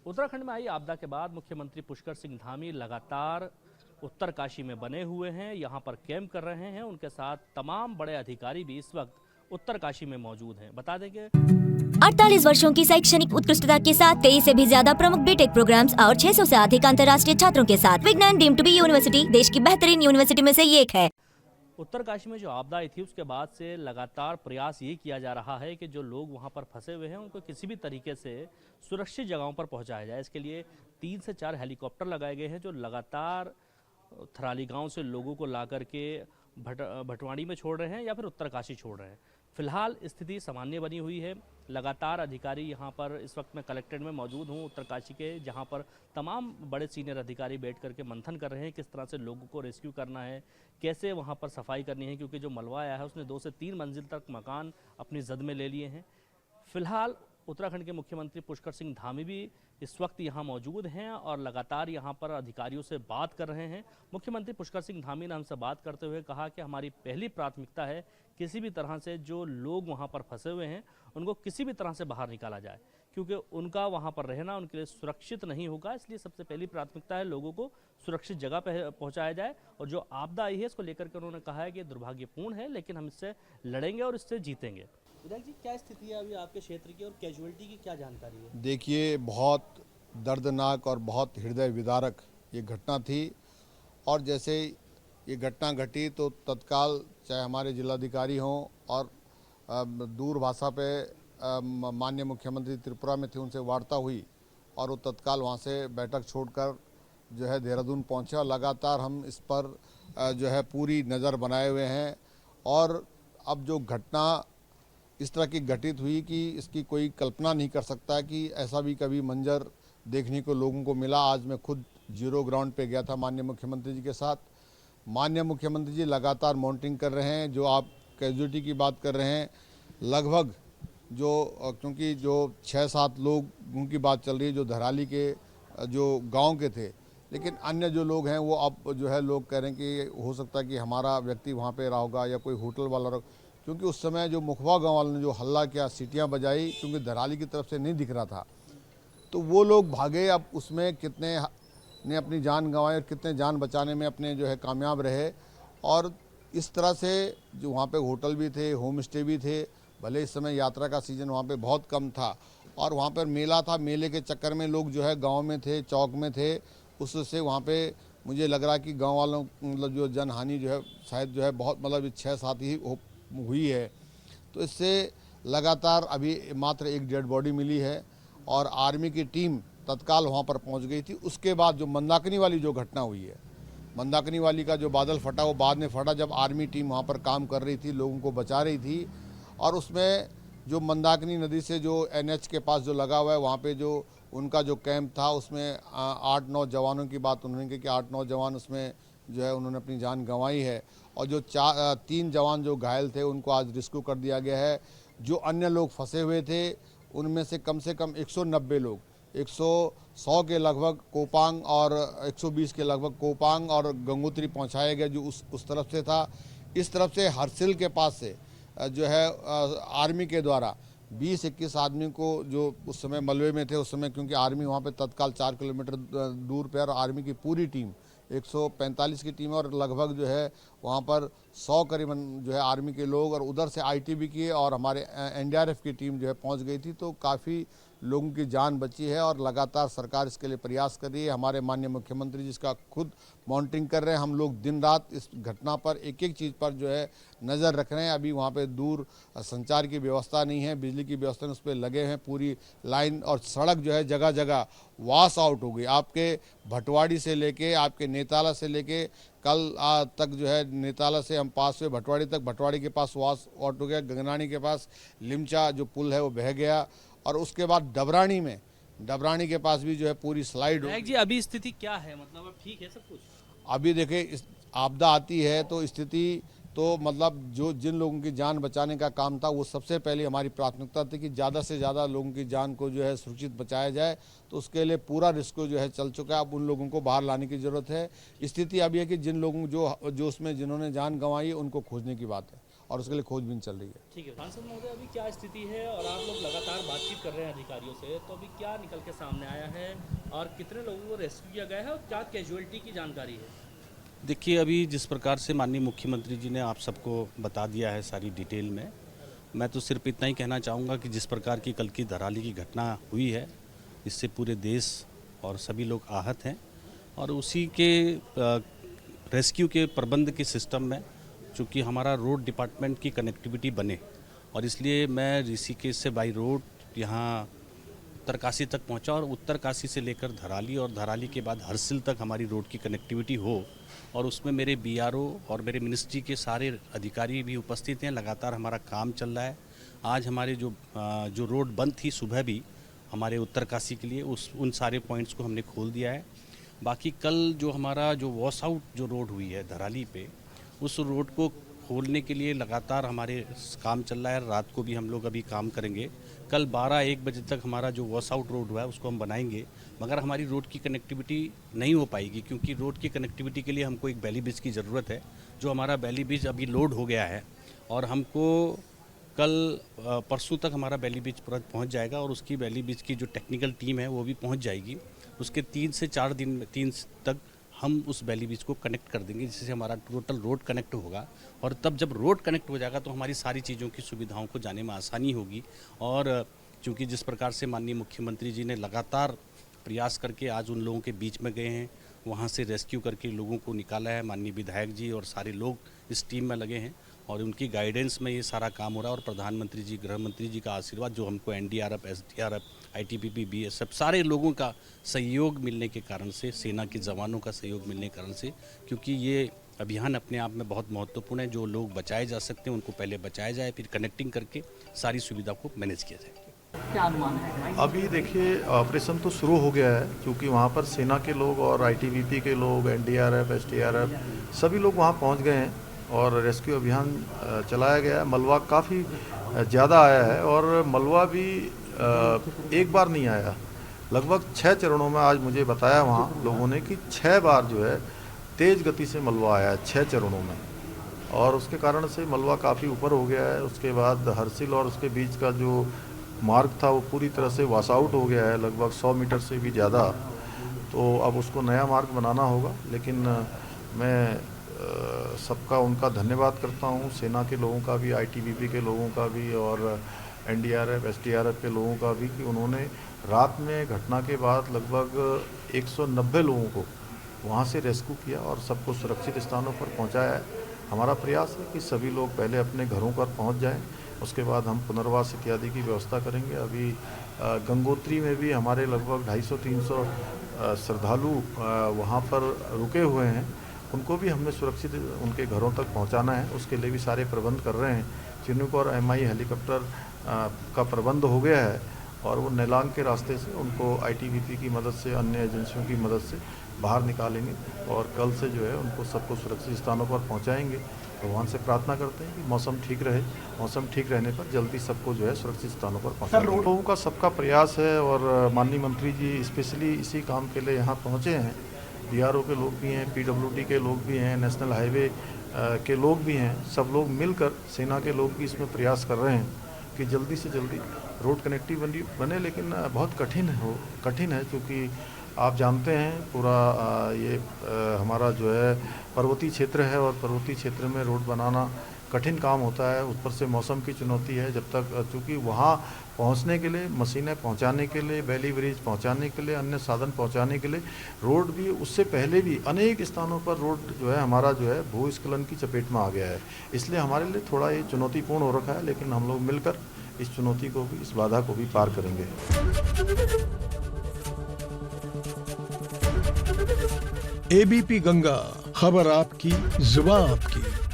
उत्तराखंड में आई आपदा के बाद मुख्यमंत्री पुष्कर सिंह धामी लगातार उत्तरकाशी में बने हुए हैं, यहां पर कैंप कर रहे हैं। उनके साथ तमाम बड़े अधिकारी भी इस वक्त उत्तरकाशी में मौजूद हैं। बता दें कि 48 वर्षों की शैक्षणिक उत्कृष्टता के साथ 23 से भी ज्यादा प्रमुख बीटेक प्रोग्राम्स और 600 से अधिक अंतर्राष्ट्रीय छात्रों के साथ विज्ञान डीम्ड टू बी यूनिवर्सिटी देश की बेहतरीन यूनिवर्सिटी में से एक है। उत्तरकाशी में जो आपदा आई थी उसके बाद से लगातार प्रयास ये किया जा रहा है कि जो लोग वहां पर फंसे हुए हैं उनको किसी भी तरीके से सुरक्षित जगहों पर पहुंचाया जाए। इसके लिए 3 से 4 हेलीकॉप्टर लगाए गए हैं जो लगातार थराली गांव से लोगों को ला करके भटवाड़ी में छोड़ रहे हैं या फिर उत्तरकाशी छोड़ रहे हैं। फिलहाल स्थिति सामान्य बनी हुई है। लगातार अधिकारी यहाँ पर इस वक्त मैं कलेक्ट्रेट में मौजूद हूँ उत्तरकाशी के, जहाँ पर तमाम बड़े सीनियर अधिकारी बैठ करके मंथन कर रहे हैं किस तरह से लोगों को रेस्क्यू करना है, कैसे वहाँ पर सफाई करनी है, क्योंकि जो मलबा आया है उसने 2 से 3 मंजिल तक मकान अपनी जद में ले लिए हैं। फिलहाल उत्तराखंड के मुख्यमंत्री पुष्कर सिंह धामी भी इस वक्त यहाँ मौजूद हैं और लगातार यहाँ पर अधिकारियों से बात कर रहे हैं। मुख्यमंत्री पुष्कर सिंह धामी ने हमसे बात करते हुए कहा कि हमारी पहली प्राथमिकता है किसी भी तरह से जो लोग वहाँ पर फंसे हुए हैं उनको किसी भी तरह से बाहर निकाला जाए, क्योंकि उनका वहाँ पर रहना उनके लिए सुरक्षित नहीं होगा। इसलिए सबसे पहली प्राथमिकता है लोगों को सुरक्षित जगह पर पहुँचाया जाए। और जो आपदा आई है इसको लेकर के उन्होंने कहा है कि दुर्भाग्यपूर्ण है, लेकिन हम इससे लड़ेंगे और इससे जीतेंगे। विधायक जी, क्या स्थिति है अभी आपके क्षेत्र की और कैजुअलिटी की क्या जानकारी है? देखिए, बहुत दर्दनाक और बहुत हृदय विदारक ये घटना थी। और जैसे ये घटना घटी तो तत्काल चाहे हमारे जिलाधिकारी हों और दूर भाषा पे माननीय मुख्यमंत्री त्रिपुरा में थे, उनसे वार्ता हुई और वो तत्काल वहाँ से बैठक छोड़कर जो है देहरादून पहुँचे। और लगातार हम इस पर जो है पूरी नज़र बनाए हुए हैं। और अब जो घटना इस तरह की घटित हुई कि इसकी कोई कल्पना नहीं कर सकता कि ऐसा भी कभी मंजर देखने को लोगों को मिला। आज मैं खुद जीरो ग्राउंड पे गया था माननीय मुख्यमंत्री जी के साथ। माननीय मुख्यमंत्री जी लगातार मॉनिटरिंग कर रहे हैं। जो आप कैजुअलिटी की बात कर रहे हैं, लगभग क्योंकि जो 6-7 लोगों की बात चल रही है जो धराली के जो गाँव के थे, लेकिन अन्य जो लोग हैं वो अब जो है लोग कह रहे हैं कि हो सकता है कि हमारा व्यक्ति वहाँ पर रहा होगा या कोई होटल वाला रहा, क्योंकि उस समय जो मुखवा गांव वालों ने जो हल्ला किया, सीटियां बजाई, क्योंकि धराली की तरफ से नहीं दिख रहा था, तो वो लोग भागे। अब उसमें कितने ने अपनी जान गंवाई और कितने जान बचाने में अपने जो है कामयाब रहे। और इस तरह से जो वहाँ पे होटल भी थे, होम स्टे भी थे, भले इस समय यात्रा का सीज़न वहाँ पे बहुत कम था और वहाँ पर मेला था, मेले के चक्कर में लोग जो है गाँव में थे, चौक में थे, उससे वहाँ पे मुझे लग रहा कि गाँव वालों मतलब जो जनहानि जो है शायद जो है बहुत मतलब 6-7 ही हुई है। तो इससे लगातार अभी मात्र एक डेड बॉडी मिली है और आर्मी की टीम तत्काल वहां पर पहुंच गई थी। उसके बाद जो मंदाकिनी वाली जो घटना हुई है, मंदाकिनी वाली का जो बादल फटा वो बाद में फटा जब आर्मी टीम वहां पर काम कर रही थी, लोगों को बचा रही थी। और उसमें जो मंदाकिनी नदी से जो NH के पास जो लगा हुआ है वहाँ पर जो उनका जो कैंप था उसमें 8-9 जवानों की बात उन्होंने की कि 8-9 जवान उसमें जो है उन्होंने अपनी जान गंवाई है। और जो 3 जवान जो घायल थे उनको आज रेस्क्यू कर दिया गया है। जो अन्य लोग फंसे हुए थे उनमें से कम 190 लोग, 100 के लगभग कोपांग और 120 के लगभग कोपांग और गंगोत्री पहुंचाया गया जो उस तरफ से था। इस तरफ से हरसिल के पास से जो है आर्मी के द्वारा 20-21 आदमी को जो उस समय मलबे में थे, उस समय क्योंकि आर्मी वहाँ पे तत्काल 4 किलोमीटर दूर पर और आर्मी की पूरी टीम 145 की टीम और लगभग जो है वहाँ पर 100 करीबन जो है आर्मी के लोग और उधर से ITB की और हमारे NDRF की टीम जो है पहुँच गई थी। तो काफ़ी लोगों की जान बची है और लगातार सरकार इसके लिए प्रयास कर रही है। हमारे माननीय मुख्यमंत्री जी इसका खुद मॉनिटरिंग कर रहे हैं। हम लोग दिन रात इस घटना पर एक चीज़ पर जो है नज़र रख रहे हैं। अभी वहाँ पे दूर संचार की व्यवस्था नहीं है, बिजली की व्यवस्था नहीं, उस पर लगे हैं पूरी लाइन और सड़क जो है जगह जगह वॉश आउट हो गई। आपके भटवाड़ी से लेके आपके नेताला से लेके कल तक जो है नेताला से हम पास हुए भटवाड़ी तक, भटवाड़ी के पास वॉश आउट हो गया। गंगनानी के पास लिमचा जो पुल है वो बह गया और उसके बाद डबरानी के पास भी जो है पूरी स्लाइड हो। जी, अभी स्थिति क्या है, मतलब अब ठीक है सब कुछ? अभी देखिए, आपदा आती है तो स्थिति तो मतलब जो जिन लोगों की जान बचाने का काम था वो सबसे पहले हमारी प्राथमिकता थी कि ज़्यादा से ज़्यादा लोगों की जान को जो है सुरक्षित बचाया जाए। तो उसके लिए पूरा रिस्क जो है चल चुका है। अब उन लोगों को बाहर लाने की ज़रूरत है। स्थिति अभी है कि जिन लोगों जो उसमें जिन्होंने जान गंवाई उनको खोजने की बात है और उसके लिए खोजबीन चल रही है। ठीक है सांसद महोदय, अभी क्या स्थिति है और आप लोग लगातार बातचीत कर रहे हैं अधिकारियों से, तो अभी क्या निकल के सामने आया है और कितने लोगों को रेस्क्यू किया गया है और क्या कैजुअलिटी की जानकारी है? देखिए, अभी जिस प्रकार से माननीय मुख्यमंत्री जी ने आप सबको बता दिया है सारी डिटेल में, मैं तो सिर्फ इतना ही कहना चाहूँगा कि जिस प्रकार की कल की धराली की घटना हुई है, इससे पूरे देश और सभी लोग आहत हैं और उसी के रेस्क्यू के प्रबंध के सिस्टम में चूँकि हमारा रोड डिपार्टमेंट की कनेक्टिविटी बने और इसलिए मैं ऋषिकेश से बाई रोड यहाँ उत्तरकाशी तक पहुँचा और उत्तरकाशी से लेकर धराली और धराली के बाद हरसिल तक हमारी रोड की कनेक्टिविटी हो और उसमें मेरे बीआरओ और मेरे मिनिस्ट्री के सारे अधिकारी भी उपस्थित हैं। लगातार हमारा काम चल रहा है। आज हमारे जो रोड बंद थी सुबह भी हमारे उत्तरकाशी के लिए उन सारे पॉइंट्स को हमने खोल दिया है। बाकी कल जो हमारा जो वॉश आउट जो रोड हुई है धराली पे, उस रोड को खोलने के लिए लगातार हमारे काम चल रहा है। रात को भी हम लोग अभी काम करेंगे। कल 12-1 बजे तक हमारा जो वॉश आउट रोड हुआ है उसको हम बनाएंगे, मगर हमारी रोड की कनेक्टिविटी नहीं हो पाएगी क्योंकि रोड की कनेक्टिविटी के लिए हमको एक बैली ब्रिज की ज़रूरत है। जो हमारा बैली ब्रिज अभी लोड हो गया है और हमको कल परसों तक हमारा बैली ब्रिज पहुँच जाएगा और उसकी बैली ब्रिज की जो टेक्निकल टीम है वो भी पहुँच जाएगी। उसके 3 से 4 दिन में 3 तक हम उस बैली ब्रिज को कनेक्ट कर देंगे, जिससे हमारा टोटल रोड कनेक्ट होगा और तब जब रोड कनेक्ट हो जाएगा तो हमारी सारी चीज़ों की सुविधाओं को जाने में आसानी होगी। और चूँकि जिस प्रकार से माननीय मुख्यमंत्री जी ने लगातार प्रयास करके आज उन लोगों के बीच में गए हैं, वहाँ से रेस्क्यू करके लोगों को निकाला है, माननीय विधायक जी और सारे लोग इस टीम में लगे हैं और उनकी गाइडेंस में ये सारा काम हो रहा है। और प्रधानमंत्री जी, गृह मंत्री जी का आशीर्वाद जो हमको एनडीआरएफ, एसडीआरएफ, आईटीबीपी, बीएसएफ सारे लोगों का सहयोग मिलने के कारण से, सेना के जवानों का सहयोग मिलने के कारण से, क्योंकि ये अभियान अपने आप में बहुत महत्वपूर्ण है। जो लोग बचाए जा सकते हैं उनको पहले बचाया जाए, फिर कनेक्टिंग करके सारी सुविधा को मैनेज किया जाए। क्या अनुमान है? अभी देखिए ऑपरेशन तो शुरू हो गया है क्योंकि वहाँ पर सेना के लोग और आईटीबीपी के लोग, एनडीआरएफ, एसडीआरएफ सभी लोग वहाँ पहुँच गए हैं और रेस्क्यू अभियान चलाया गया है। मलबा काफ़ी ज़्यादा आया है और मलबा भी एक बार नहीं आया, लगभग 6 चरणों में आज मुझे बताया वहाँ लोगों ने कि 6 बार जो है तेज़ गति से मलबा आया है 6 चरणों में और उसके कारण से मलबा काफ़ी ऊपर हो गया है। उसके बाद हरसिल और उसके बीच का जो मार्ग था वो पूरी तरह से वॉश आउट हो गया है, लगभग 100 मीटर से भी ज़्यादा। तो अब उसको नया मार्ग बनाना होगा, लेकिन मैं सबका उनका धन्यवाद करता हूँ, सेना के लोगों का भी, आईटीबीपी के लोगों का भी और एनडीआरएफ, एसडीआरएफ के लोगों का भी कि उन्होंने रात में घटना के बाद लगभग 190 लोगों को वहाँ से रेस्क्यू किया और सबको सुरक्षित स्थानों पर पहुँचाया है। हमारा प्रयास है कि सभी लोग पहले अपने घरों पर पहुँच जाएं, उसके बाद हम पुनर्वास इत्यादि की व्यवस्था करेंगे। अभी गंगोत्री में भी हमारे लगभग 250-300 श्रद्धालु वहाँ पर रुके हुए हैं, उनको भी हमने सुरक्षित उनके घरों तक पहुँचाना है। उसके लिए भी सारे प्रबंध कर रहे हैं। चिन्नूक और MI हेलीकॉप्टर का प्रबंध हो गया है और वो नेलांग के रास्ते से उनको आईटीबीपी की मदद से, अन्य एजेंसियों की मदद से बाहर निकालेंगे और कल से जो है उनको सबको सुरक्षित स्थानों पर पहुंचाएंगे। भगवान से प्रार्थना करते हैं कि मौसम ठीक रहे, मौसम ठीक रहने पर जल्दी सबको जो है सुरक्षित स्थानों पर पहुंचाएंगे। लोगों का सबका प्रयास है और माननीय मंत्री जी स्पेशली इसी काम के लिए यहाँ पहुँचे हैं। BRO के लोग भी हैं, PWD के लोग भी हैं, नेशनल हाईवे के लोग भी हैं, सब लोग मिलकर, सेना के लोग भी इसमें प्रयास कर रहे हैं कि जल्दी से जल्दी रोड कनेक्टिविटी बने। लेकिन बहुत कठिन है क्योंकि आप जानते हैं पूरा ये हमारा जो है पर्वतीय क्षेत्र है और पर्वतीय क्षेत्र में रोड बनाना कठिन काम होता है। ऊपर से मौसम की चुनौती है। जब तक चूँकि वहाँ पहुँचने के लिए, मशीनें पहुँचाने के लिए, बैली ब्रिज पहुँचाने के लिए, अन्य साधन पहुँचाने के लिए रोड भी उससे पहले भी अनेक स्थानों पर रोड जो है हमारा जो है भूस्खलन की चपेट में आ गया है। इसलिए हमारे लिए थोड़ा ये चुनौतीपूर्ण हो रखा है, लेकिन हम लोग मिलकर इस चुनौती को भी, इस बाधा को भी पार करेंगे। ABP गंगा, खबर आपकी, जुबान आपकी।